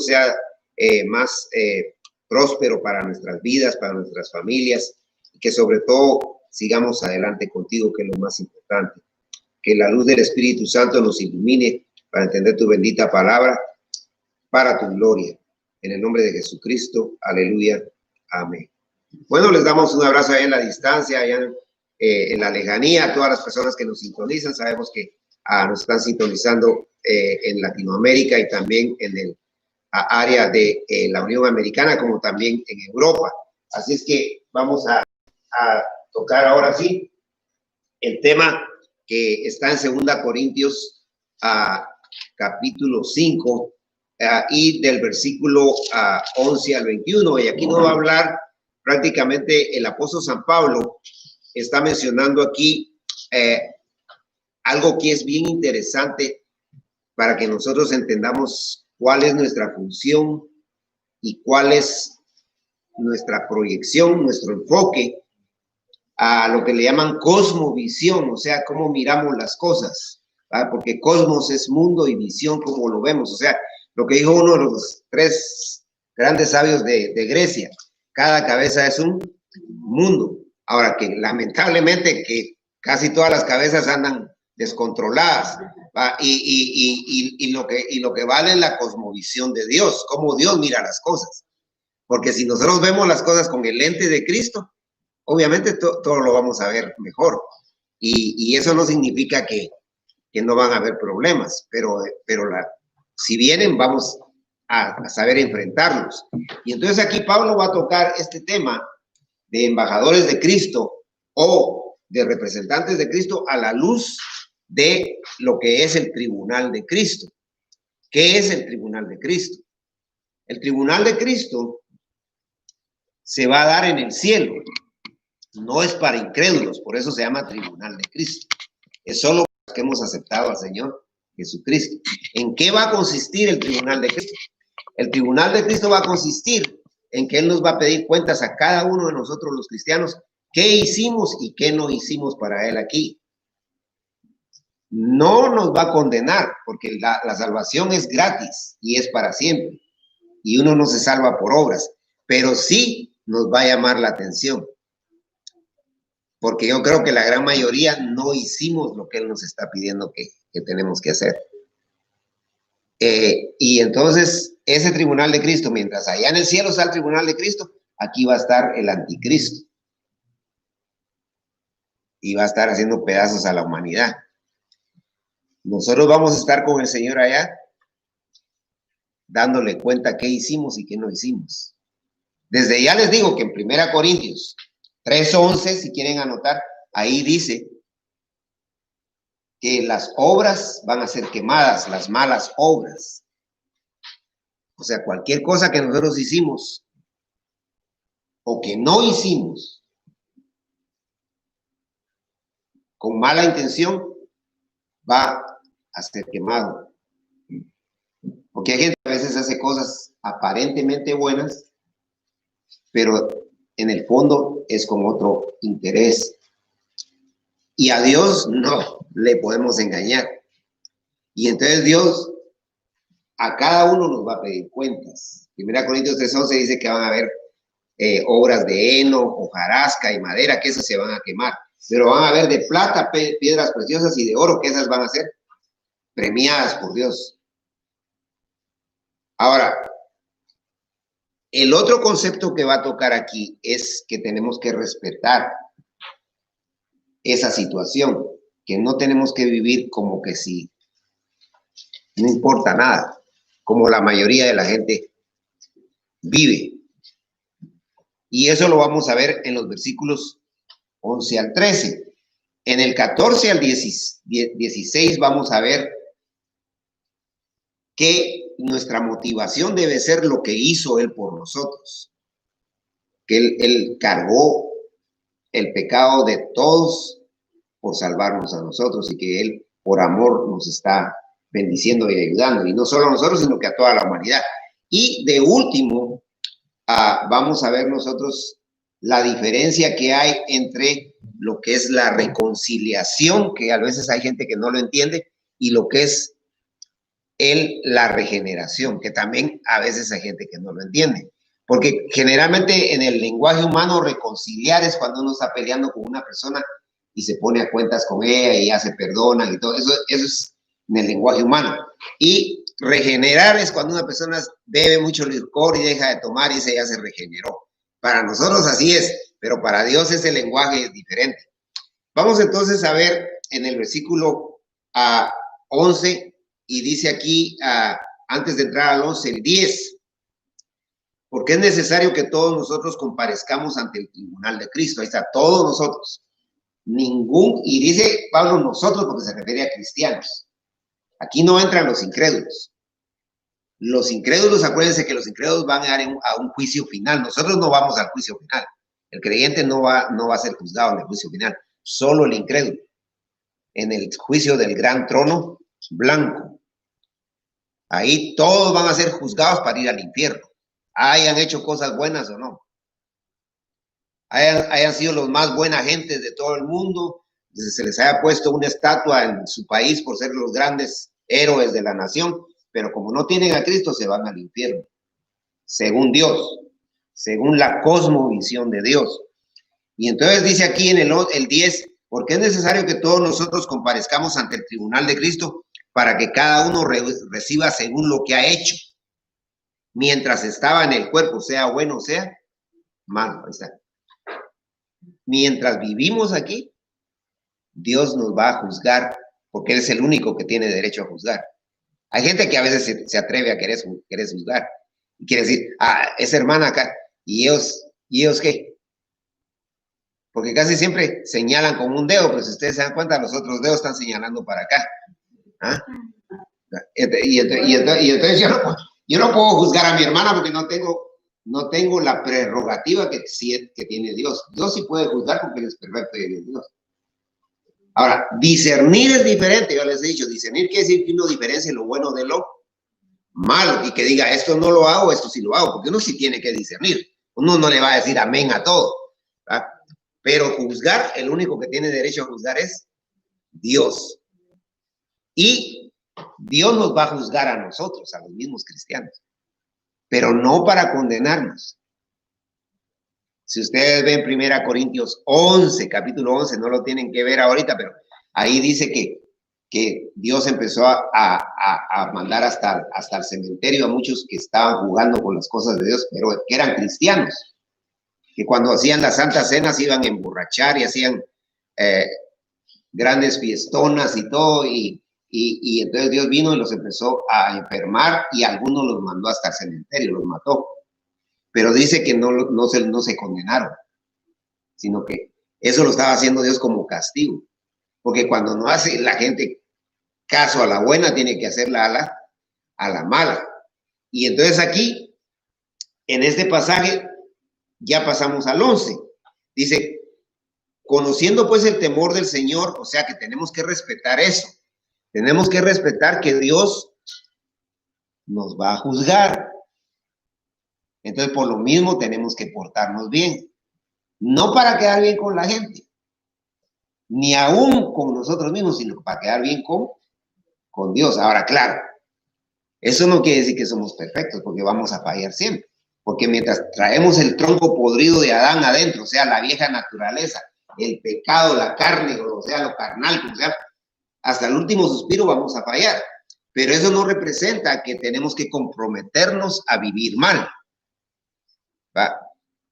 sea más próspero para nuestras vidas, para nuestras familias, y que sobre todo sigamos adelante contigo, que es lo más importante. Que la luz del Espíritu Santo nos ilumine para entender tu bendita palabra, para tu gloria. En el nombre de Jesucristo, aleluya, amén. Bueno, les damos un abrazo ahí en la distancia, allá en la lejanía, a todas las personas que nos sintonizan. Sabemos que nos están sintonizando en Latinoamérica y también en el área de la Unión Americana, como también en Europa. Así es que vamos a tocar ahora sí el tema que está en 2 Corintios capítulo 5 y del versículo 11 al 21. Y aquí nos va a hablar prácticamente el apóstol San Pablo. Está mencionando aquí algo que es bien interesante para que nosotros entendamos cuál es nuestra función y cuál es nuestra proyección, nuestro enfoque a lo que le llaman cosmovisión, o sea, cómo miramos las cosas, ¿verdad? Porque cosmos es mundo y visión como lo vemos, o sea, lo que dijo uno de los 3 grandes sabios de Grecia, cada cabeza es un mundo. Ahora que lamentablemente que casi todas las cabezas andan descontroladas, y lo que vale es la cosmovisión de Dios, cómo Dios mira las cosas, porque si nosotros vemos las cosas con el lente de Cristo, obviamente todo lo vamos a ver mejor, y eso no significa que no van a haber problemas, pero si vienen vamos a saber enfrentarlos. Y entonces aquí Pablo va a tocar este tema de embajadores de Cristo o de representantes de Cristo a la luz de lo que es el tribunal de Cristo. ¿Qué es el tribunal de Cristo? El tribunal de Cristo se va a dar en el cielo. No es para incrédulos, por eso se llama tribunal de Cristo. Es solo para los que hemos aceptado al Señor Jesucristo. ¿En qué va a consistir el tribunal de Cristo? El tribunal de Cristo va a consistir en que Él nos va a pedir cuentas a cada uno de nosotros los cristianos, qué hicimos y qué no hicimos para Él aquí. No nos va a condenar, porque la salvación es gratis y es para siempre. Y uno no se salva por obras, pero sí nos va a llamar la atención. Porque yo creo que la gran mayoría no hicimos lo que Él nos está pidiendo que tenemos que hacer. Y entonces, ese tribunal de Cristo, mientras allá en el cielo está el tribunal de Cristo, aquí va a estar el anticristo. Y va a estar haciendo pedazos a la humanidad. Nosotros vamos a estar con el Señor allá, dándole cuenta qué hicimos y qué no hicimos. Desde ya les digo que en 1 Corintios 3:11, si quieren anotar, ahí dice que las obras van a ser quemadas, las malas obras. O sea, cualquier cosa que nosotros hicimos o que no hicimos con mala intención va a ser quemado. Porque hay gente que a veces hace cosas aparentemente buenas, pero en el fondo es con otro interés. Y a Dios no le podemos engañar. Y entonces Dios a cada uno nos va a pedir cuentas. 1 Corintios 3:11 dice que van a haber obras de heno, hojarasca y madera, que esas se van a quemar. Pero van a haber de plata, piedras preciosas y de oro, que esas van a ser premiadas por Dios. Ahora, el otro concepto que va a tocar aquí es que tenemos que respetar esa situación, que no tenemos que vivir como que si no importa nada, como la mayoría de la gente vive. Y eso lo vamos a ver en los versículos 11 al 13. En el 14 al 16 vamos a ver que nuestra motivación debe ser lo que hizo Él por nosotros. Que Él cargó el pecado de todos por salvarnos a nosotros y que Él por amor nos está bendiciendo y ayudando. Y no solo a nosotros, sino que a toda la humanidad. Y de último, vamos a ver nosotros la diferencia que hay entre lo que es la reconciliación, que a veces hay gente que no lo entiende, y lo que es la regeneración, que también a veces hay gente que no lo entiende. Porque generalmente en el lenguaje humano reconciliar es cuando uno está peleando con una persona y se pone a cuentas con ella y ya se perdonan y todo. Eso es en el lenguaje humano. Y regenerar es cuando una persona bebe mucho licor y deja de tomar y ese ya se regeneró. Para nosotros así es, pero para Dios ese lenguaje es diferente. Vamos entonces a ver en el versículo 11 y dice aquí, antes de entrar al 11, el 10. Porque es necesario que todos nosotros comparezcamos ante el tribunal de Cristo. Ahí está, todos nosotros. Y dice Pablo nosotros porque se refiere a cristianos. Aquí no entran los incrédulos. Los incrédulos, acuérdense que los incrédulos van a un juicio final. Nosotros no vamos al juicio final. El creyente no va a ser juzgado en el juicio final. Solo el incrédulo. En el juicio del gran trono blanco. Ahí todos van a ser juzgados para ir al infierno. Hayan hecho cosas buenas o no. Hayan sido los más buenas gentes de todo el mundo. Se les haya puesto una estatua en su país por ser los grandes héroes de la nación. Pero como no tienen a Cristo, se van al infierno. Según Dios. Según la cosmovisión de Dios. Y entonces dice aquí en el 10, porque es necesario que todos nosotros comparezcamos ante el tribunal de Cristo para que cada uno reciba según lo que ha hecho. Mientras estaba en el cuerpo, sea bueno o sea malo. Ahí está. Mientras vivimos aquí, Dios nos va a juzgar porque Él es el único que tiene derecho a juzgar. Hay gente que a veces se atreve a querer juzgar. Y quiere decir, esa hermana acá, ¿y ellos qué? Porque casi siempre señalan con un dedo, pues si ustedes se dan cuenta, los otros dedos están señalando para acá. ¿Ah? Y entonces yo no puedo juzgar a mi hermana porque no tengo la prerrogativa que tiene Dios. Dios sí puede juzgar porque Él es perfecto y Él es Dios. Ahora, discernir es diferente, yo les he dicho, discernir quiere decir que uno diferencie lo bueno de lo malo y que diga, esto no lo hago, esto sí lo hago, porque uno sí tiene que discernir. Uno no le va a decir amén a todo. ¿Verdad? Pero juzgar, el único que tiene derecho a juzgar es Dios. Y Dios nos va a juzgar a nosotros, a los mismos cristianos, pero no para condenarnos. Si ustedes ven 1 Corintios 11, capítulo 11, no lo tienen que ver ahorita, pero ahí dice que Dios empezó a mandar hasta el cementerio a muchos que estaban jugando con las cosas de Dios, pero que eran cristianos, que cuando hacían la Santa Cena se iban a emborrachar y hacían grandes fiestonas y todo, y entonces Dios vino y los empezó a enfermar y algunos los mandó hasta el cementerio, los mató. Pero dice que no se condenaron, sino que eso lo estaba haciendo Dios como castigo. Porque cuando no hace la gente caso a la buena, tiene que hacerla a la mala. Y entonces aquí, en este pasaje, ya pasamos al 11. Dice, conociendo pues el temor del Señor, o sea que tenemos que respetar eso. Tenemos que respetar que Dios nos va a juzgar. Entonces, por lo mismo, tenemos que portarnos bien. No para quedar bien con la gente, ni aún con nosotros mismos, sino para quedar bien con Dios. Ahora, claro, eso no quiere decir que somos perfectos, porque vamos a fallar siempre. Porque mientras traemos el tronco podrido de Adán adentro, o sea, la vieja naturaleza, el pecado, la carne, o sea, lo carnal, o sea, hasta el último suspiro vamos a fallar. Pero eso no representa que tenemos que comprometernos a vivir mal. ¿Va?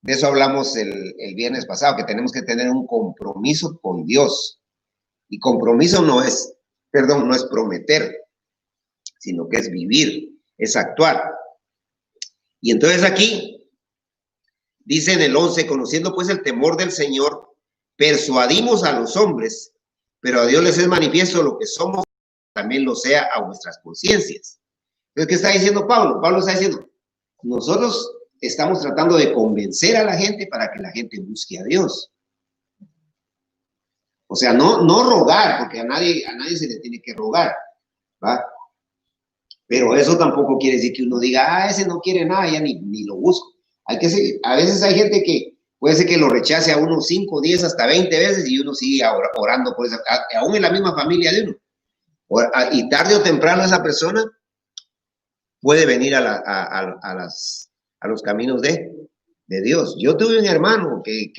De eso hablamos el viernes pasado, que tenemos que tener un compromiso con Dios. Y compromiso no es prometer, sino que es vivir, es actuar. Y entonces aquí, dice en el 11, conociendo pues el temor del Señor, persuadimos a los hombres, pero a Dios les es manifiesto lo que somos, también lo sea a vuestras conciencias. Entonces, ¿qué está diciendo Pablo? Pablo está diciendo, nosotros estamos tratando de convencer a la gente para que la gente busque a Dios. O sea, no rogar, porque a nadie se le tiene que rogar, ¿va? Pero eso tampoco quiere decir que uno diga, ese no quiere nada, ya ni lo busco. A veces hay gente que puede ser que lo rechace a uno 5, 10, hasta 20 veces y uno sigue orando por eso, aún en la misma familia de uno. Y tarde o temprano esa persona puede venir a los caminos de Dios. Yo tuve un hermano que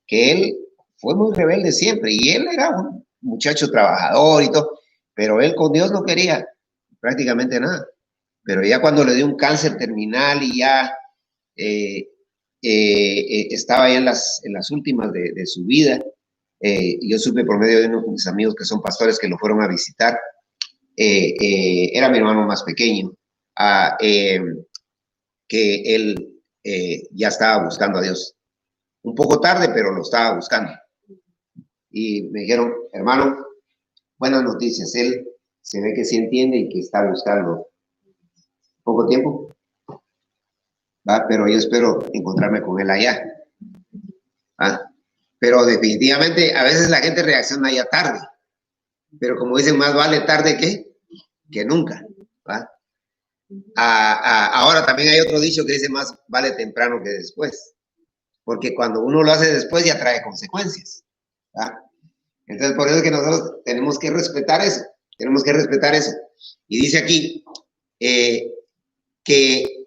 él fue muy rebelde siempre y él era un muchacho trabajador y todo, pero él con Dios no quería prácticamente nada. Pero ya cuando le dio un cáncer terminal y ya estaba ya en las últimas de su vida, yo supe por medio de unos de mis amigos que son pastores que lo fueron a visitar. Era mi hermano más pequeño, que él ya estaba buscando a Dios. Un poco tarde, pero lo estaba buscando. Y me dijeron, hermano, buenas noticias. Él se ve que sí entiende y que está buscando poco tiempo. ¿Va? Pero yo espero encontrarme con él allá. ¿Va? Pero definitivamente a veces la gente reacciona ya tarde. Pero como dicen, más vale tarde que nunca. ¿Va? Ahora también hay otro dicho que dice más vale temprano que después. Porque cuando uno lo hace después ya trae consecuencias. ¿Va? Entonces por eso es que nosotros tenemos que respetar eso. Tenemos que respetar eso. Y dice aquí que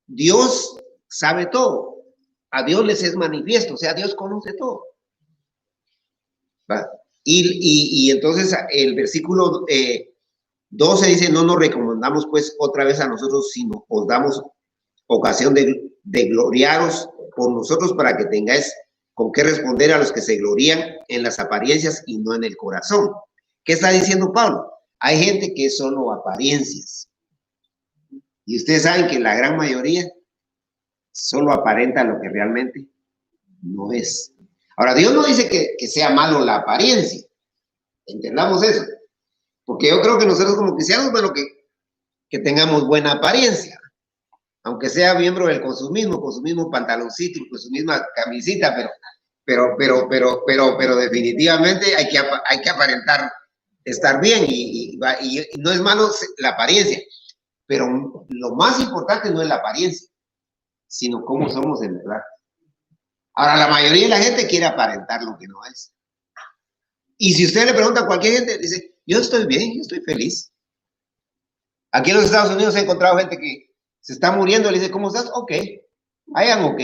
Dios sabe todo. A Dios les es manifiesto. O sea, Dios conoce todo. ¿Va? Y entonces el versículo 12 dice, no nos recomendamos pues otra vez a nosotros, sino os damos ocasión de gloriaros por nosotros para que tengáis con qué responder a los que se glorían en las apariencias y no en el corazón. ¿Qué está diciendo Pablo? Hay gente que es solo apariencias. Y ustedes saben que la gran mayoría solo aparenta lo que realmente no es. Ahora, Dios no dice que sea malo la apariencia. Entendamos eso. Porque yo creo que nosotros como cristianos, bueno, que tengamos buena apariencia. Aunque sea miembro con su mismo pantaloncito, con su misma camisita, pero definitivamente hay que aparentar estar bien y no es malo la apariencia. Pero lo más importante no es la apariencia, sino cómo somos en verdad. Ahora, la mayoría de la gente quiere aparentar lo que no es. Y si usted le pregunta a cualquier gente, dice, yo estoy bien, yo estoy feliz. Aquí en los Estados Unidos he encontrado gente que se está muriendo, le dice, ¿cómo estás? Ok, I am ok.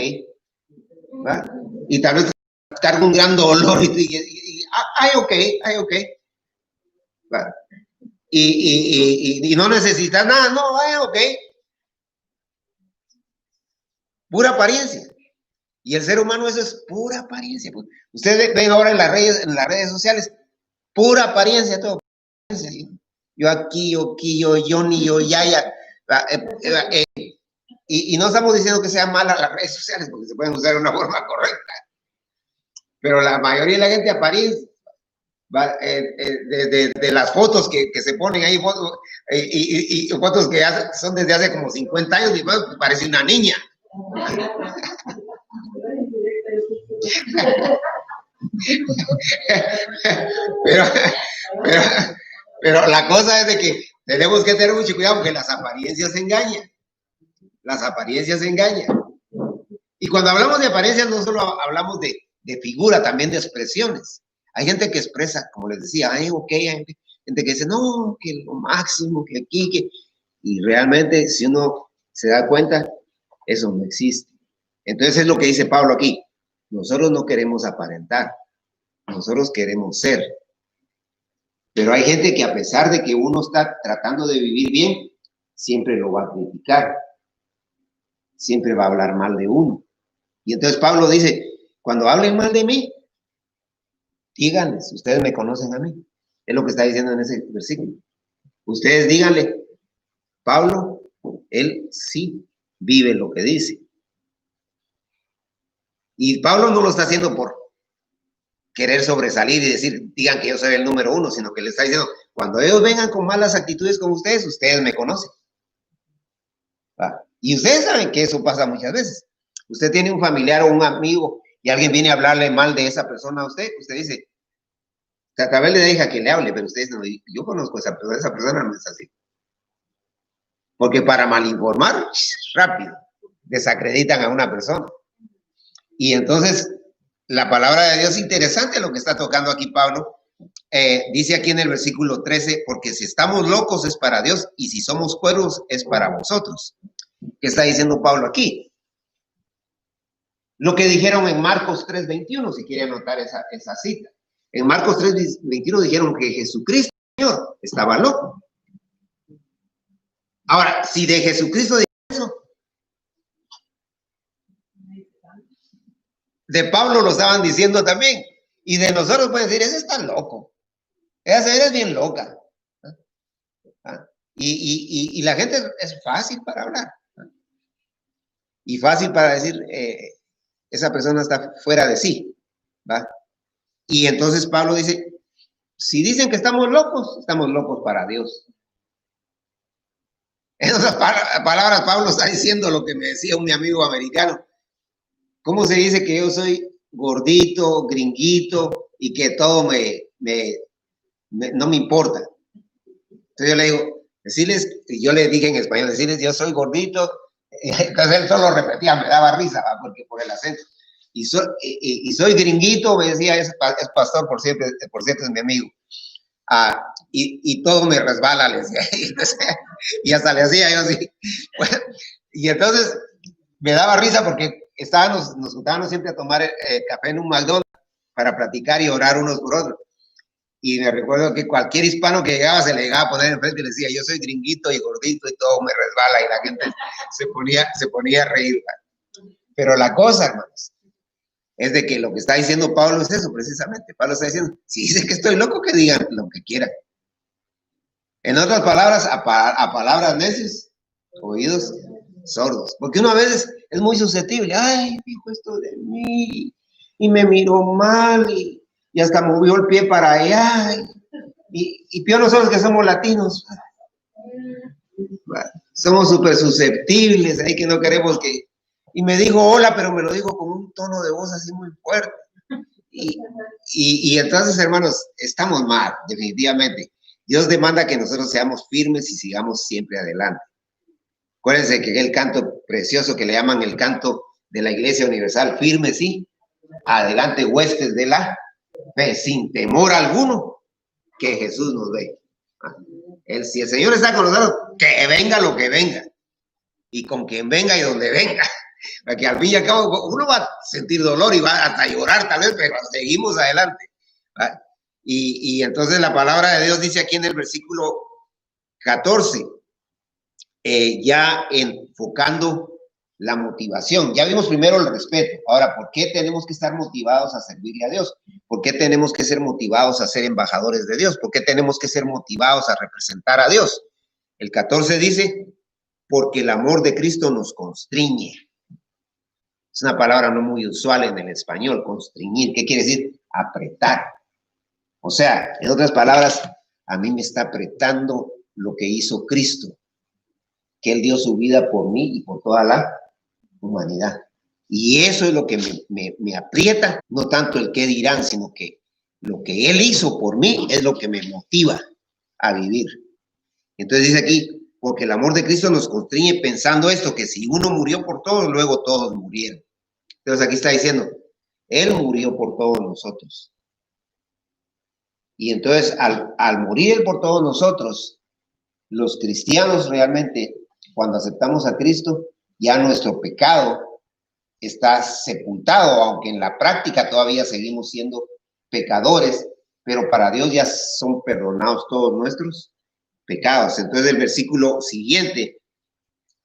¿Va? Y tal vez carga un gran dolor ay, ok. ¿Va? Y no necesitas nada, no, ay, ok. Pura apariencia. Y el ser humano eso es pura apariencia. Ustedes ven ahora en las redes sociales, pura apariencia, todo. Yo aquí, yo Johnny, yo Yaya. Y no estamos diciendo que sean malas las redes sociales, porque se pueden usar de una forma correcta. Pero la mayoría de la gente apariencia, de las fotos que se ponen ahí, fotos, y fotos que son desde hace como 50 años, y pues, parece una niña. pero la cosa es de que tenemos que tener mucho cuidado porque las apariencias engañan. Las apariencias engañan. Y cuando hablamos de apariencias no solo hablamos de figura, también de expresiones. Hay gente que expresa, como les decía, ay, ok, hay gente que dice, no, que lo máximo, que aquí, que... Y realmente, si uno se da cuenta, eso no existe. Entonces es lo que dice Pablo aquí. Nosotros no queremos aparentar, nosotros queremos ser. Pero hay gente que a pesar de que uno está tratando de vivir bien, siempre lo va a criticar. Siempre va a hablar mal de uno. Y entonces Pablo dice, cuando hablen mal de mí, díganles, ustedes me conocen a mí. Es lo que está diciendo en ese versículo. Ustedes díganle, Pablo, él sí vive lo que dice. Y Pablo no lo está haciendo por querer sobresalir y decir, digan que yo soy el número uno, sino que le está diciendo, cuando ellos vengan con malas actitudes con ustedes me conocen. ¿Va? Y ustedes saben que eso pasa muchas veces. Usted tiene un familiar o un amigo y alguien viene a hablarle mal de esa persona a usted dice, tal vez le deja que le hable, pero usted dice, no, yo conozco a esa persona no es así. Porque para malinformar, rápido, desacreditan a una persona. Y entonces, la palabra de Dios es interesante lo que está tocando aquí Pablo, dice aquí en el versículo 13, porque si estamos locos es para Dios y si somos cuerdos es para vosotros. ¿Qué está diciendo Pablo aquí? Lo que dijeron en Marcos 3:21, si quiere anotar esa cita. En Marcos 3:21 dijeron que Jesucristo, Señor, estaba loco. Ahora, si de Jesucristo dijo eso, de Pablo lo estaban diciendo también. Y de nosotros pueden decir, ese está loco. Esa señora es bien loca. Y la gente es fácil para hablar. Y fácil para decir, esa persona está fuera de sí. ¿Va? Y entonces Pablo dice, si dicen que estamos locos para Dios. En otras palabras, Pablo está diciendo lo que me decía un mi amigo americano. ¿Cómo se dice que yo soy gordito, gringuito y que todo no me importa? Entonces yo le digo, decirles, y yo le dije en español, decirles yo soy gordito. Entonces él solo repetía, me daba risa, ¿va? Porque por el acento. Y soy gringuito, me decía, es pastor, por cierto, es mi amigo. Y todo me resbala, le decía. Y hasta le hacía yo así. Bueno, y entonces me daba risa porque nos juntábamos siempre a tomar café en un McDonald's para platicar y orar unos por otros. Y me recuerdo que cualquier hispano que llegaba se le llegaba a poner enfrente y le decía, yo soy gringuito y gordito y todo me resbala, y la gente se ponía a reír. Pero la cosa, hermanos, es de que lo que está diciendo Pablo es eso, precisamente. Pablo está diciendo, si dicen que estoy loco, que digan lo que quieran. En otras palabras, a palabras necias, oídos sordos. Porque uno a veces es muy susceptible. Ay, dijo esto de mí, y me miró mal, y hasta movió el pie para allá. Y peor nosotros que somos latinos. Somos súper susceptibles, ahí que no queremos que... Y me dijo hola, pero me lo dijo con un tono de voz así muy fuerte. Y entonces, hermanos, estamos mal, definitivamente. Dios demanda que nosotros seamos firmes y sigamos siempre adelante. Acuérdense que el canto precioso que le llaman el canto de la Iglesia Universal, firme, sí, adelante, huestes de la fe, sin temor alguno, que Jesús nos ve. Si el Señor está con nosotros, que venga lo que venga, y con quien venga y donde venga, porque al fin y al cabo uno va a sentir dolor y va hasta llorar tal vez, pero seguimos adelante. Y entonces la palabra de Dios dice aquí en el versículo 14, ya enfocando la motivación. Ya vimos primero el respeto. Ahora, ¿por qué tenemos que estar motivados a servirle a Dios? ¿Por qué tenemos que ser motivados a ser embajadores de Dios? ¿Por qué tenemos que ser motivados a representar a Dios? El 14 dice, porque el amor de Cristo nos constriñe. Es una palabra no muy usual en el español, constriñir. ¿Qué quiere decir? Apretar. O sea, en otras palabras, a mí me está apretando lo que hizo Cristo, que Él dio su vida por mí y por toda la humanidad. Y eso es lo que me aprieta, no tanto el qué dirán, sino que lo que Él hizo por mí es lo que me motiva a vivir. Entonces dice aquí, porque el amor de Cristo nos constriñe pensando esto, que si uno murió por todos, luego todos murieron. Entonces aquí está diciendo, Él murió por todos nosotros. Y entonces al morir Él por todos nosotros, los cristianos realmente, cuando aceptamos a Cristo, ya nuestro pecado está sepultado, aunque en la práctica todavía seguimos siendo pecadores, pero para Dios ya son perdonados todos nuestros pecados. Entonces el versículo siguiente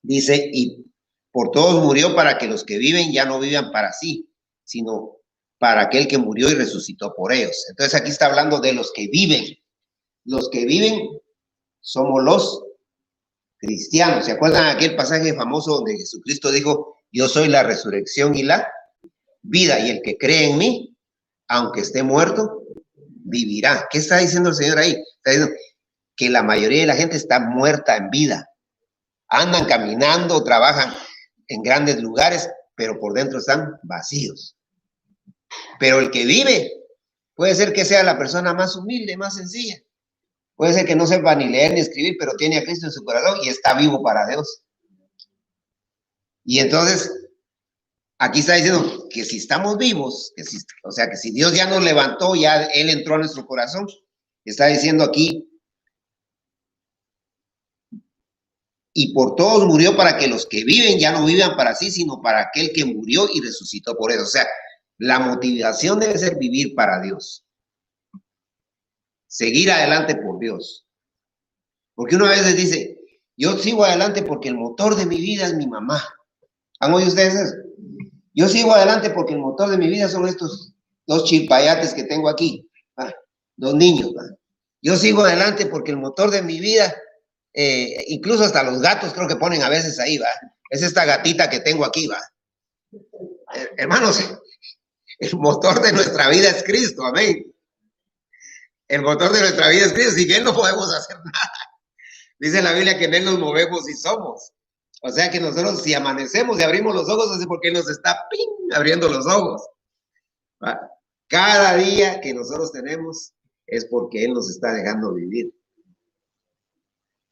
dice, y por todos murió para que los que viven ya no vivan para sí, sino para aquel que murió y resucitó por ellos. Entonces aquí está hablando de los que viven. Los que viven somos los cristianos. ¿Se acuerdan aquel pasaje famoso donde Jesucristo dijo, yo soy la resurrección y la vida, y el que cree en mí, aunque esté muerto, vivirá? ¿Qué está diciendo el Señor ahí? Está diciendo que la mayoría de la gente está muerta en vida. Andan caminando, trabajan en grandes lugares, pero por dentro están vacíos. Pero el que vive puede ser que sea la persona más humilde, más sencilla. Puede ser que no sepa ni leer ni escribir, pero tiene a Cristo en su corazón y está vivo para Dios. Y entonces, aquí está diciendo que si estamos vivos, o sea, que si Dios ya nos levantó, ya Él entró a nuestro corazón, está diciendo aquí, y por todos murió para que los que viven ya no vivan para sí, sino para aquel que murió y resucitó por eso. O sea, la motivación debe ser vivir para Dios. Seguir adelante por Dios. Porque uno a veces dice, yo sigo adelante porque el motor de mi vida es mi mamá. ¿Han oído ustedes eso? Yo sigo adelante porque el motor de mi vida son estos dos chilpayates que tengo aquí. ¿Va? Dos niños. ¿Va? Yo sigo adelante porque el motor de mi vida, incluso hasta los gatos creo que ponen a veces ahí, ¿va? Es esta gatita que tengo aquí, ¿va? Hermanos, el motor de nuestra vida es Cristo, amén. El motor de nuestra vida es Cristo, sin Él no podemos hacer nada. Dice la Biblia que en Él nos movemos y somos. O sea que nosotros si amanecemos y abrimos los ojos es porque Él nos está abriendo los ojos. ¿Va? Cada día que nosotros tenemos es porque Él nos está dejando vivir.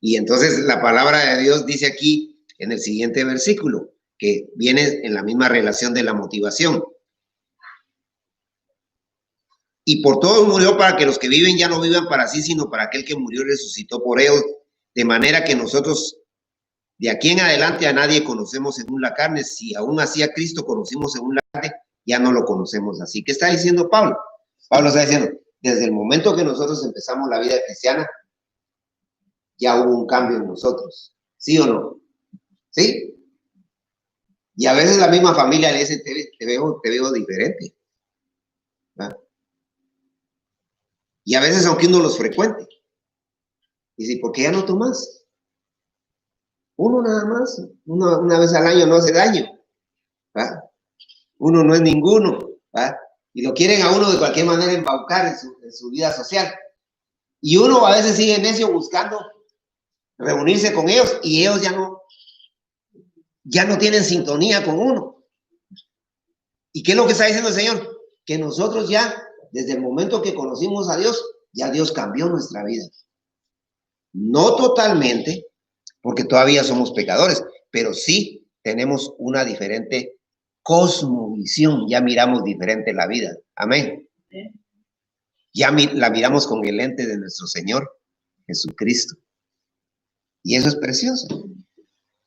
Y entonces la palabra de Dios dice aquí en el siguiente versículo, que viene en la misma relación de la motivación. Y por todos murió para que los que viven ya no vivan para sí, sino para aquel que murió y resucitó por ellos, de manera que nosotros de aquí en adelante a nadie conocemos según la carne. Si aún así a Cristo conocimos según la carne, ya no lo conocemos así. ¿Qué está diciendo Pablo? Pablo está diciendo, desde el momento que nosotros empezamos la vida cristiana, ya hubo un cambio en nosotros. ¿Sí o no? ¿Sí? Y a veces la misma familia le dice, te veo diferente. ¿Va? Y a veces, aunque uno los frecuente, dice, ¿por qué ya no tomas? Uno nada más, una vez al año no hace daño. ¿Va? Uno no es ninguno. ¿Va? Y lo quieren a uno de cualquier manera embaucar en su vida social. Y uno a veces sigue necio buscando reunirse con ellos y ellos ya no tienen sintonía con uno. ¿Y qué es lo que está diciendo el Señor? Que nosotros ya, desde el momento que conocimos a Dios, ya Dios cambió nuestra vida. No totalmente, porque todavía somos pecadores, pero sí tenemos una diferente cosmovisión, ya miramos diferente la vida. Amén. Ya la miramos con el lente de nuestro Señor Jesucristo. Y eso es precioso.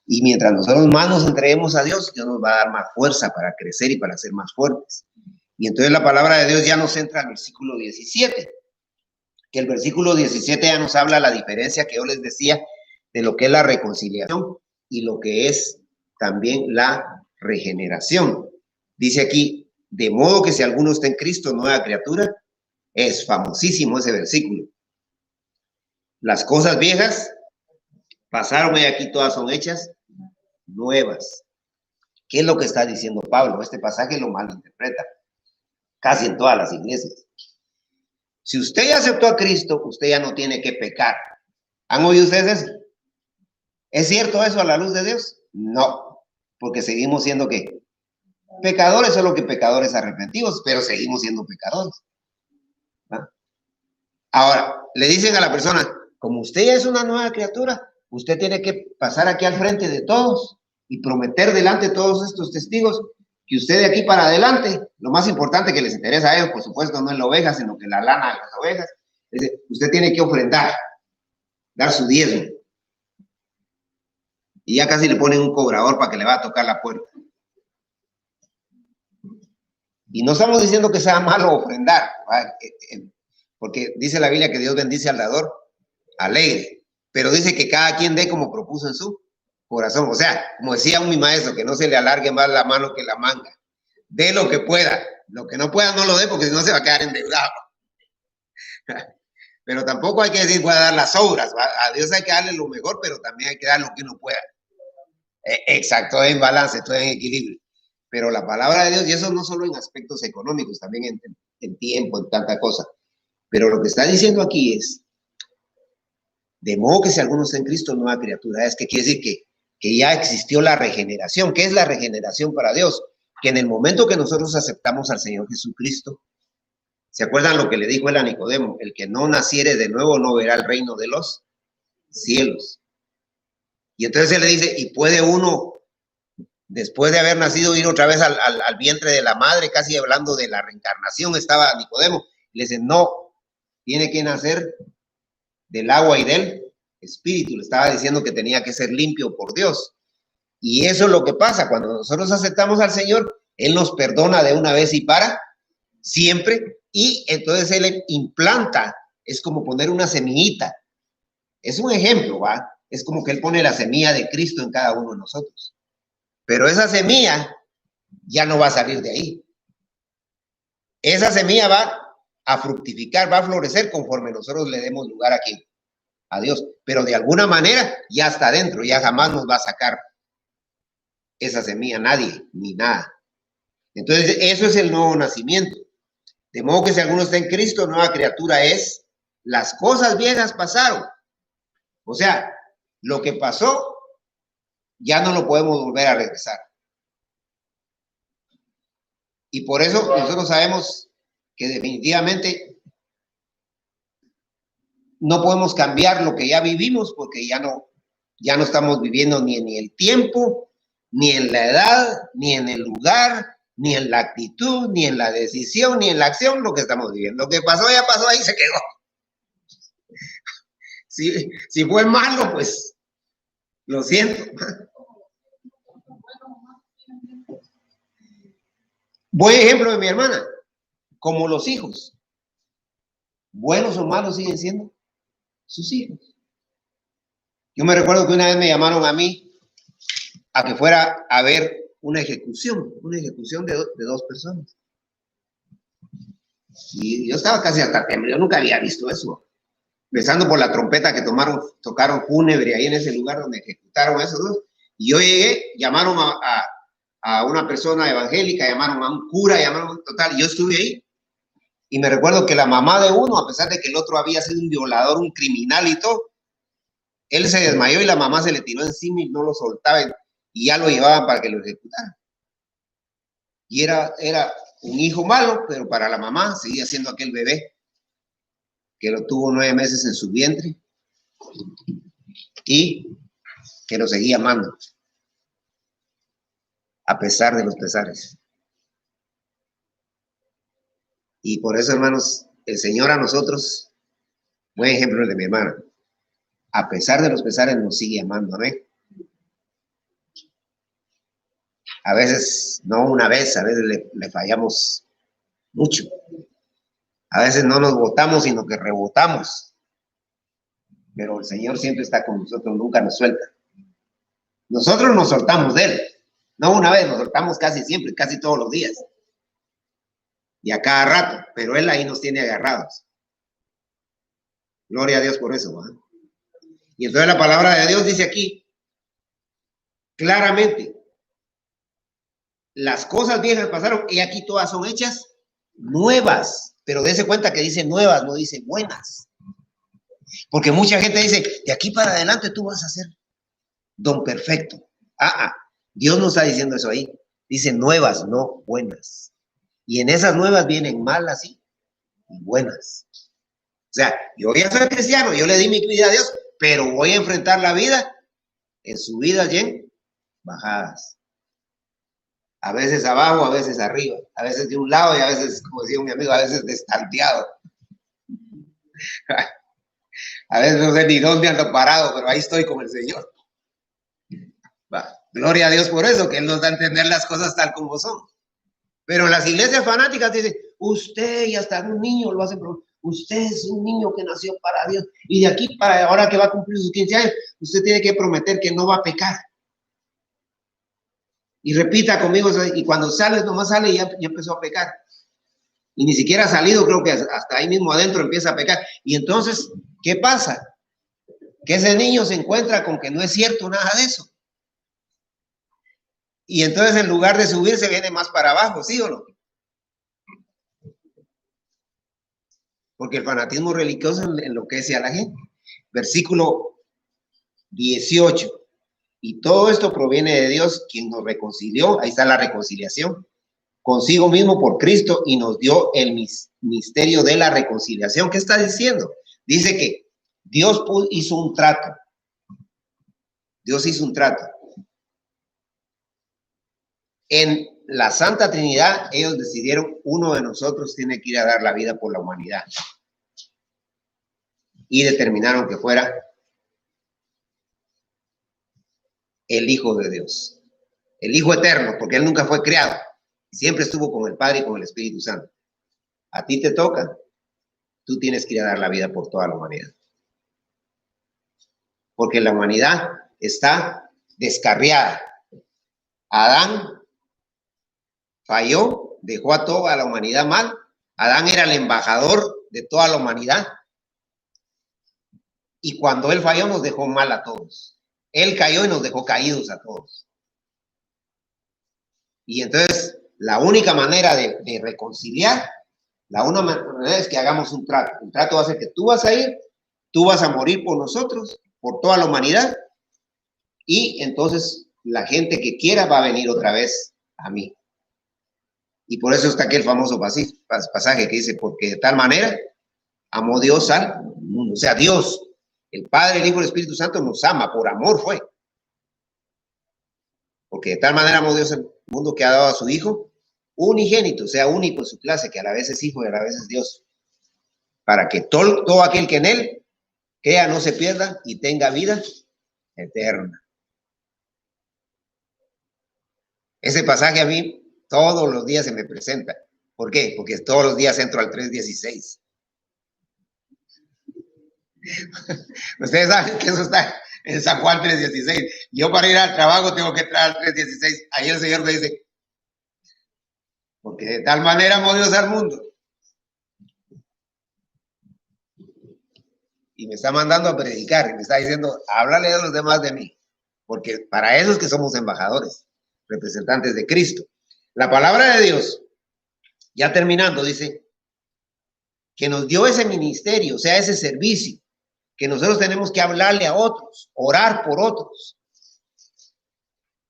Y mientras nosotros más nos entreguemos a Dios, Dios nos va a dar más fuerza para crecer y para ser más fuertes. Y entonces la palabra de Dios ya nos entra al versículo 17, que el versículo 17 ya nos habla la diferencia que yo les decía de lo que es la reconciliación y lo que es también la regeneración. Dice aquí, de modo que si alguno está en Cristo, nueva criatura, es famosísimo ese versículo. Las cosas viejas pasaron y aquí todas son hechas nuevas. ¿Qué es lo que está diciendo Pablo? Este pasaje lo malinterpreta casi en todas las iglesias. Si usted ya aceptó a Cristo, usted ya no tiene que pecar. ¿Han oído ustedes eso? ¿Es cierto eso a la luz de Dios? No, porque seguimos siendo ¿qué? Pecadores, solo que pecadores arrepentidos, pero seguimos siendo pecadores. ¿Ah? Ahora, le dicen a la persona, como usted ya es una nueva criatura, usted tiene que pasar aquí al frente de todos y prometer delante de todos estos testigos que usted de aquí para adelante, lo más importante que les interesa a ellos, por supuesto, no es la oveja, sino que la lana de las ovejas, usted tiene que ofrendar, dar su diezmo. Y ya casi le ponen un cobrador para que le va a tocar la puerta. Y no estamos diciendo que sea malo ofrendar, porque dice la Biblia que Dios bendice al dador alegre, pero dice que cada quien dé como propuso en su corazón. O sea, como decía mi maestro, que no se le alargue más la mano que la manga. Dé lo que pueda. Lo que no pueda no lo dé porque si no se va a quedar endeudado. Pero tampoco hay que decir voy a dar las obras. A Dios hay que darle lo mejor, pero también hay que dar lo que uno pueda. Exacto, en balance, todo en equilibrio. Pero la palabra de Dios, y eso no solo en aspectos económicos, también en tiempo, en tanta cosa. Pero lo que está diciendo aquí es, de modo que si alguno está en Cristo, nueva criatura, es que quiere decir que ya existió la regeneración. ¿Qué es la regeneración para Dios? Que en el momento que nosotros aceptamos al Señor Jesucristo, ¿se acuerdan lo que le dijo él a Nicodemo? El que no naciere de nuevo no verá el reino de los cielos. Y entonces él le dice, ¿y puede uno después de haber nacido, ir otra vez al vientre de la madre, casi hablando de la reencarnación, estaba Nicodemo. Le dice, no, tiene que nacer del agua y del espíritu. Le estaba diciendo que tenía que ser limpio por Dios. Y eso es lo que pasa cuando nosotros aceptamos al Señor. Él nos perdona de una vez y para siempre. Y entonces Él implanta, es como poner una semillita. Es un ejemplo, ¿va? Es como que Él pone la semilla de Cristo en cada uno de nosotros. Pero esa semilla ya no va a salir de ahí. Esa semilla va a fructificar, va a florecer conforme nosotros le demos lugar aquí a Dios. Pero de alguna manera ya está dentro, ya jamás nos va a sacar esa semilla nadie, ni nada. Entonces, eso es el nuevo nacimiento. De modo que si alguno está en Cristo, nueva criatura es. Las cosas viejas pasaron. O sea, lo que pasó ya no lo podemos volver a regresar. Y por eso nosotros sabemos que definitivamente no podemos cambiar lo que ya vivimos, porque ya no estamos viviendo ni en el tiempo, ni en la edad, ni en el lugar, ni en la actitud, ni en la decisión, ni en la acción, lo que estamos viviendo. Lo que pasó ya pasó, ahí se quedó. Si fue malo, pues lo siento. Buen ejemplo de mi hermana, como los hijos. Buenos o malos siguen siendo sus hijos. Yo me recuerdo que una vez me llamaron a mí a que fuera a ver una ejecución de dos personas. Y yo estaba casi hasta temblor, yo nunca había visto eso. Empezando por la trompeta que tocaron fúnebre ahí en ese lugar donde ejecutaron esos dos. Y yo llegué, llamaron a una persona evangélica, llamaron a un cura, llamaron total, yo estuve ahí. Y me recuerdo que la mamá de uno, a pesar de que el otro había sido un violador, un criminal y todo, él se desmayó y la mamá se le tiró encima y no lo soltaba y ya lo llevaban para que lo ejecutaran. Y era un hijo malo, pero para la mamá seguía siendo aquel bebé que lo tuvo 9 meses en su vientre y que lo seguía amando a pesar de los pesares. Y por eso, hermanos, el Señor a nosotros, buen ejemplo el de mi hermana, a pesar de los pesares nos sigue amando, amén. A veces, no una vez, a veces le fallamos mucho. A veces no nos botamos, sino que rebotamos. Pero el Señor siempre está con nosotros, nunca nos suelta. Nosotros nos soltamos de Él. No una vez, nos soltamos casi siempre, casi todos los días. Y a cada rato, pero Él ahí nos tiene agarrados. Gloria a Dios por eso, ¿verdad? Y entonces la palabra de Dios dice aquí, claramente, las cosas viejas pasaron y aquí todas son hechas nuevas. Pero dése cuenta que dice nuevas, no dice buenas. Porque mucha gente dice, de aquí para adelante tú vas a ser don perfecto. Dios no está diciendo eso ahí. Dice nuevas, no buenas. Y en esas nuevas vienen malas y buenas. O sea, yo ya soy cristiano, yo le di mi vida a Dios, pero voy a enfrentar la vida en subidas y en bajadas. A veces abajo, a veces arriba, a veces de un lado y a veces, como decía mi amigo, a veces destanteado. A veces no sé ni dónde ando parado, pero ahí estoy con el Señor. Gloria a Dios por eso, que Él nos da a entender las cosas tal como son. Pero las iglesias fanáticas dicen, usted y hasta un niño lo hacen, usted es un niño que nació para Dios y de aquí para ahora que va a cumplir sus 15 años, usted tiene que prometer que no va a pecar. Y repita conmigo, y cuando sale, nomás sale y ya empezó a pecar. Y ni siquiera ha salido, creo que hasta ahí mismo adentro empieza a pecar. Y entonces, ¿qué pasa? Que ese niño se encuentra con que no es cierto nada de eso. Y entonces en lugar de subirse viene más para abajo, ¿sí o no? Porque el fanatismo religioso enloquece a la gente. Versículo 18. Y todo esto proviene de Dios, quien nos reconcilió, ahí está la reconciliación, consigo mismo por Cristo y nos dio el misterio de la reconciliación. ¿Qué está diciendo? Dice que Dios hizo un trato. Dios hizo un trato. En la Santa Trinidad, ellos decidieron, uno de nosotros tiene que ir a dar la vida por la humanidad. Y determinaron que fuera el Hijo de Dios, el Hijo eterno, porque Él nunca fue creado. Siempre estuvo con el Padre y con el Espíritu Santo. A ti te toca, tú tienes que ir a dar la vida por toda la humanidad. Porque la humanidad está descarriada. Adán falló, dejó a toda la humanidad mal. Adán era el embajador de toda la humanidad. Y cuando él falló, nos dejó mal a todos. Él cayó y nos dejó caídos a todos. Y entonces, la única manera de reconciliar, la única manera es que hagamos un trato. Un trato va a ser que tú vas a ir, tú vas a morir por nosotros, por toda la humanidad. Y entonces, la gente que quiera va a venir otra vez a mí. Y por eso está aquel famoso pasaje que dice, porque de tal manera amó Dios al mundo. O sea, Dios, el Padre, el Hijo y el Espíritu Santo nos ama, por amor fue. Porque de tal manera amó Dios al mundo que ha dado a su Hijo unigénito, o sea, único en su clase, que a la vez es Hijo y a la vez es Dios. Para que todo aquel que en Él crea no se pierda y tenga vida eterna. Ese pasaje a mí todos los días se me presenta. ¿Por qué? Porque todos los días entro al 3:16. Ustedes saben que eso está en San Juan 3:16. Yo para ir al trabajo tengo que entrar al 3:16. Ahí el Señor me dice, porque de tal manera amó Dios al mundo. Y me está mandando a predicar, y me está diciendo, háblale a los demás de mí. Porque para eso es que somos embajadores, representantes de Cristo. La palabra de Dios, ya terminando, dice que nos dio ese ministerio, o sea, ese servicio, que nosotros tenemos que hablarle a otros, orar por otros,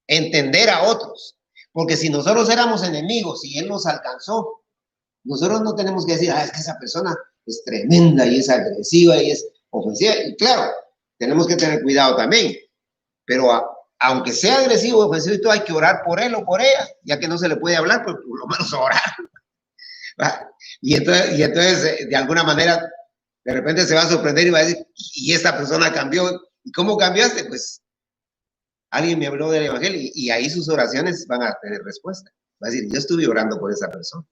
entender a otros. Porque si nosotros éramos enemigos y Él nos alcanzó, nosotros no tenemos que decir, es que esa persona es tremenda y es agresiva y es ofensiva. Y claro, tenemos que tener cuidado también. Pero aunque sea agresivo o ofensivo y todo, hay que orar por él o por ella, ya que no se le puede hablar, pues por lo menos orar. Y entonces, de alguna manera, de repente se va a sorprender y va a decir, y esta persona cambió. ¿Y cómo cambiaste? Pues alguien me habló del evangelio y ahí sus oraciones van a tener respuesta. Va a decir, yo estuve orando por esa persona.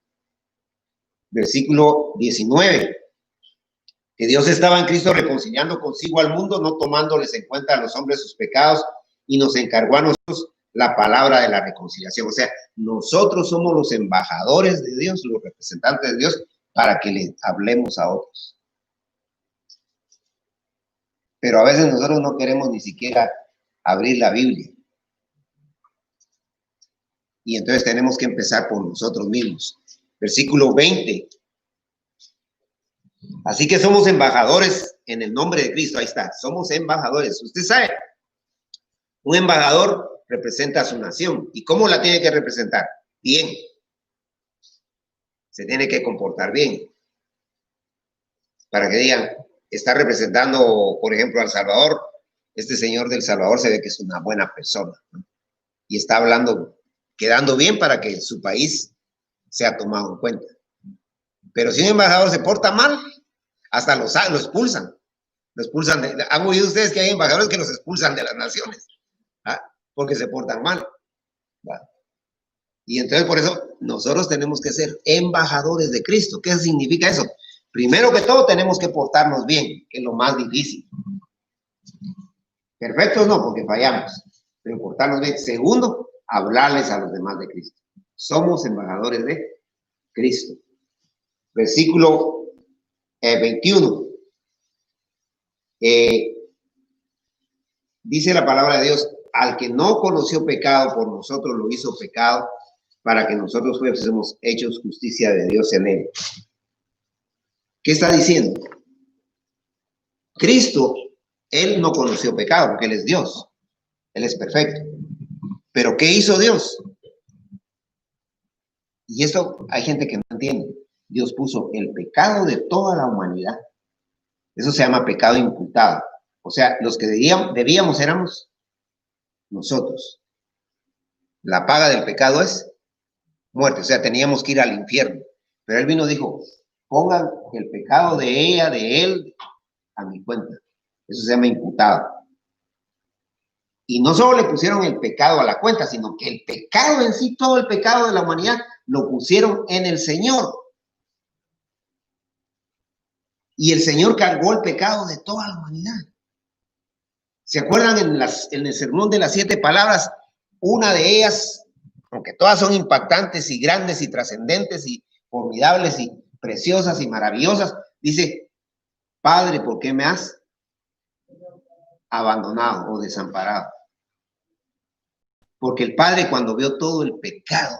Versículo 19. Que Dios estaba en Cristo reconciliando consigo al mundo, no tomándoles en cuenta a los hombres sus pecados, y nos encargó a nosotros la palabra de la reconciliación. O sea, nosotros somos los embajadores de Dios, los representantes de Dios, para que le hablemos a otros. Pero a veces nosotros no queremos ni siquiera abrir la Biblia. Y entonces tenemos que empezar por nosotros mismos. Versículo 20. Así que somos embajadores en el nombre de Cristo. Ahí está, somos embajadores. Usted sabe, un embajador representa a su nación. ¿Y cómo la tiene que representar? Bien. Se tiene que comportar bien. Para que digan, está representando, por ejemplo, a El Salvador. Este señor del Salvador se ve que es una buena persona, ¿no? Y está hablando, quedando bien para que su país sea tomado en cuenta. Pero si un embajador se porta mal, hasta lo expulsan. Lo expulsan. ¿Han oído ustedes que hay embajadores que los expulsan de las naciones? Porque se portan mal. ¿Va? Y entonces por eso nosotros tenemos que ser embajadores de Cristo. ¿Qué significa eso? Primero que todo tenemos que portarnos bien, que es lo más difícil. Perfectos no, porque fallamos, pero portarnos bien. Segundo, hablarles a los demás de Cristo. Somos embajadores de Cristo. Versículo 21. Dice la palabra de Dios, al que no conoció pecado, por nosotros lo hizo pecado, para que nosotros fuésemos hechos justicia de Dios en él. ¿Qué está diciendo? Cristo, Él no conoció pecado, porque Él es Dios. Él es perfecto. Pero ¿qué hizo Dios? Y esto hay gente que no entiende. Dios puso el pecado de toda la humanidad. Eso se llama pecado imputado. O sea, los que debíamos éramos nosotros. La paga del pecado es muerte, o sea, teníamos que ir al infierno. Pero él vino y dijo, pongan el pecado de ella, de él, a mi cuenta. Eso se llama imputado. Y no solo le pusieron el pecado a la cuenta, sino que el pecado en sí, todo el pecado de la humanidad, lo pusieron en el Señor. Y el Señor cargó el pecado de toda la humanidad. ¿Se acuerdan en el sermón de las 7 palabras? Una de ellas, aunque todas son impactantes y grandes y trascendentes y formidables y preciosas y maravillosas, dice, Padre, ¿por qué me has abandonado o desamparado? Porque el Padre, cuando vio todo el pecado,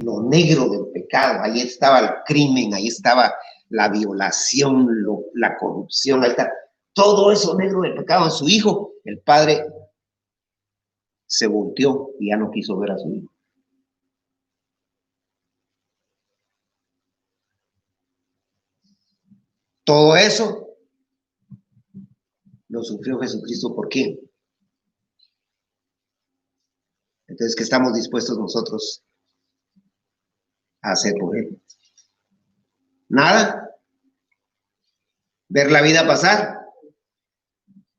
lo negro del pecado, ahí estaba el crimen, ahí estaba la violación, la corrupción, ahí está todo eso negro del pecado en su hijo. El Padre se volteó y ya no quiso ver a su hijo. Todo eso lo sufrió Jesucristo. ¿Por quién? Entonces, ¿qué estamos dispuestos nosotros a hacer por él? Nada. Ver la vida pasar.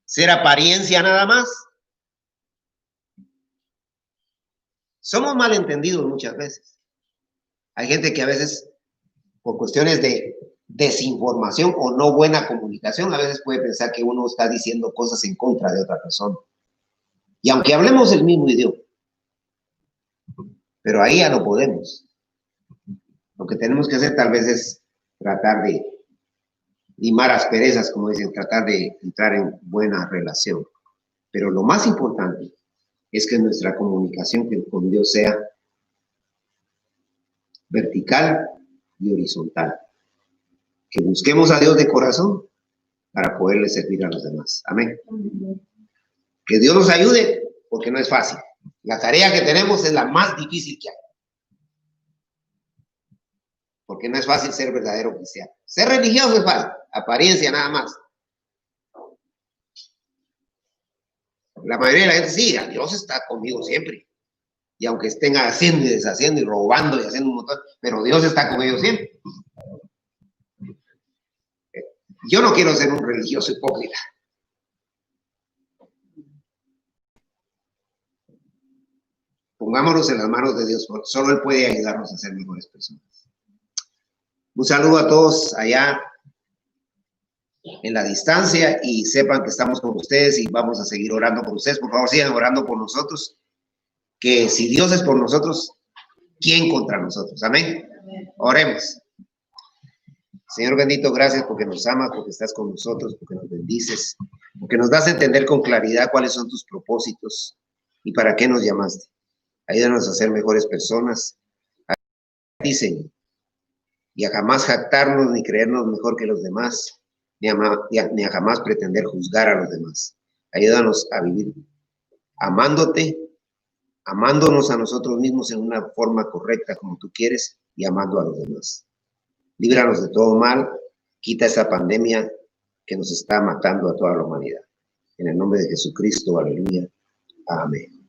Ser apariencia nada más. Somos malentendidos muchas veces. Hay gente que a veces, por cuestiones de desinformación o no buena comunicación, a veces puede pensar que uno está diciendo cosas en contra de otra persona. Y aunque hablemos el mismo idioma, pero ahí ya no podemos. Lo que tenemos que hacer tal vez es tratar de limar asperezas, como dicen, tratar de entrar en buena relación. Pero lo más importante es que nuestra comunicación con Dios sea vertical y horizontal. Que busquemos a Dios de corazón para poderle servir a los demás. Amén. Que Dios nos ayude, porque no es fácil. La tarea que tenemos es la más difícil que hay. Porque no es fácil ser verdadero cristiano. Ser religioso es fácil, apariencia nada más. La mayoría de la gente sí, Dios está conmigo siempre. Y aunque estén haciendo y deshaciendo y robando y haciendo un montón, pero Dios está con ellos siempre. Yo no quiero ser un religioso hipócrita. Pongámonos en las manos de Dios, porque solo Él puede ayudarnos a ser mejores personas. Un saludo a todos allá en la distancia y sepan que estamos con ustedes y vamos a seguir orando por ustedes. Por favor, sigan orando por nosotros, que si Dios es por nosotros, ¿quién contra nosotros? Amén. Oremos. Señor bendito, gracias porque nos amas, porque estás con nosotros, porque nos bendices, porque nos das a entender con claridad cuáles son tus propósitos y para qué nos llamaste. Ayúdanos a ser mejores personas, a Señor, y a jamás jactarnos ni creernos mejor que los demás, ni a jamás pretender juzgar a los demás. Ayúdanos a vivir amándote, amándonos a nosotros mismos en una forma correcta como tú quieres y amando a los demás. Líbranos de todo mal, quita esa pandemia que nos está matando a toda la humanidad. En el nombre de Jesucristo, aleluya. Amén.